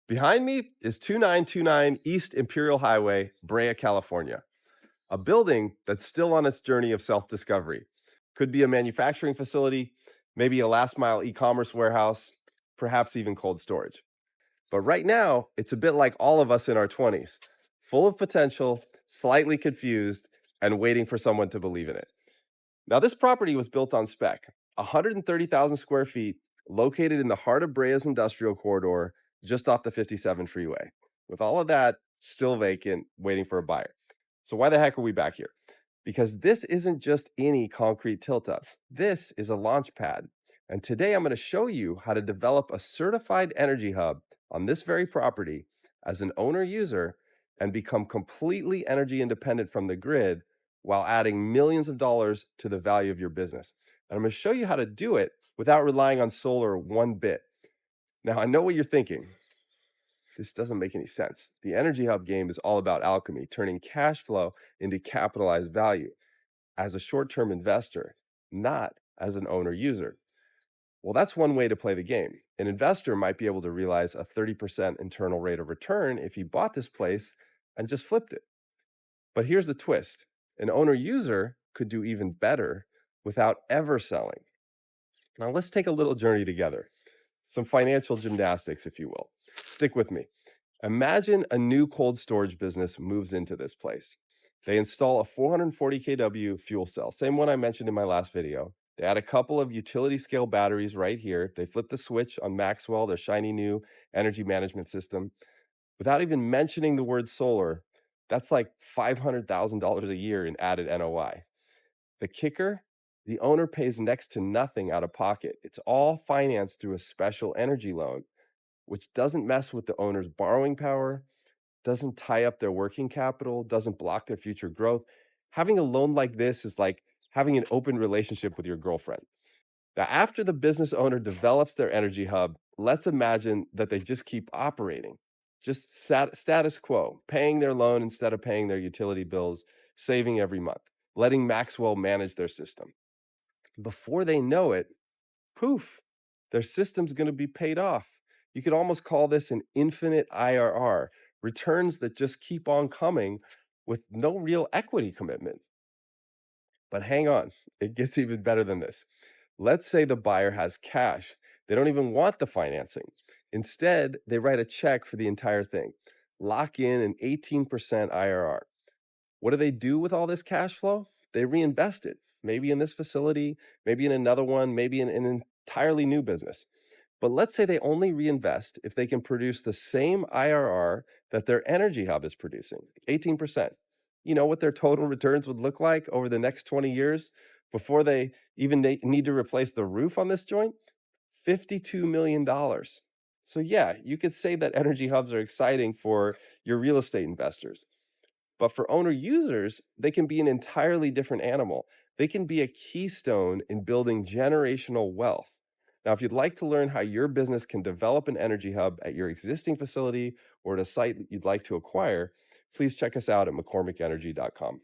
Behind me is 2929 East Imperial Highway, Brea, California, a building that's still on its journey of self-discovery. Could be a manufacturing facility, maybe a last-mile e-commerce warehouse, perhaps even cold storage. But right now, it's a bit like all of us in our 20s, full of potential, slightly confused, and waiting for someone to believe in it. Now, this property was built on spec, 130,000 square feet, located in the heart of Brea's industrial corridor, just off the 57 freeway. With all of that still vacant, waiting for a buyer. So why the heck are we back here? Because this isn't just any concrete tilt-up. This is a launch pad. And today I'm going to show you how to develop a certified energy hub on this very property as an owner-user and become completely energy independent from the grid while adding millions of dollars to the value of your business. And I'm going to show you how to do it without relying on solar one bit. Now, I know what you're thinking. This doesn't make any sense. The Energy Hub game is all about alchemy, turning cash flow into capitalized value as a short-term investor, not as an owner-user. Well, that's one way to play the game. An investor might be able to realize a 30% internal rate of return if he bought this place and just flipped it. But here's the twist. An owner-user could do even better without ever selling. Now, let's take a little journey together. Some financial gymnastics, if you will. Stick with me. Imagine a new cold storage business moves into this place. They install a 440 kW fuel cell, same one I mentioned in my last video. They add a couple of utility scale batteries right here. They flip the switch on Maxwell, their shiny new energy management system. Without even mentioning the word solar, that's like $500,000 a year in added NOI. The kicker? The owner pays next to nothing out of pocket. It's all financed through a special energy loan, which doesn't mess with the owner's borrowing power, doesn't tie up their working capital, doesn't block their future growth. Having a loan like this is like having an open relationship with your girlfriend. Now, after the business owner develops their energy hub, let's imagine that they just keep operating, just status quo, paying their loan instead of paying their utility bills, saving every month, letting Maxwell manage their system. Before they know it, poof, their system's going to be paid off. You could almost call this an infinite IRR, returns that just keep on coming with no real equity commitment. But hang on, it gets even better than this. Let's say the buyer has cash. They don't even want the financing. Instead, they write a check for the entire thing, lock in an 18% IRR. What do they do with all this cash flow? They reinvest it, maybe in this facility, maybe in another one, maybe in an entirely new business. But let's say they only reinvest if they can produce the same IRR that their energy hub is producing, 18%. You know what their total returns would look like over the next 20 years before they even need to replace the roof on this joint? $52 million. So yeah, you could say that energy hubs are exciting for your real estate investors. But for owner users, they can be an entirely different animal. They can be a keystone in building generational wealth. Now, if you'd like to learn how your business can develop an energy hub at your existing facility or at a site that you'd like to acquire, please check us out at mccormickenergy.com.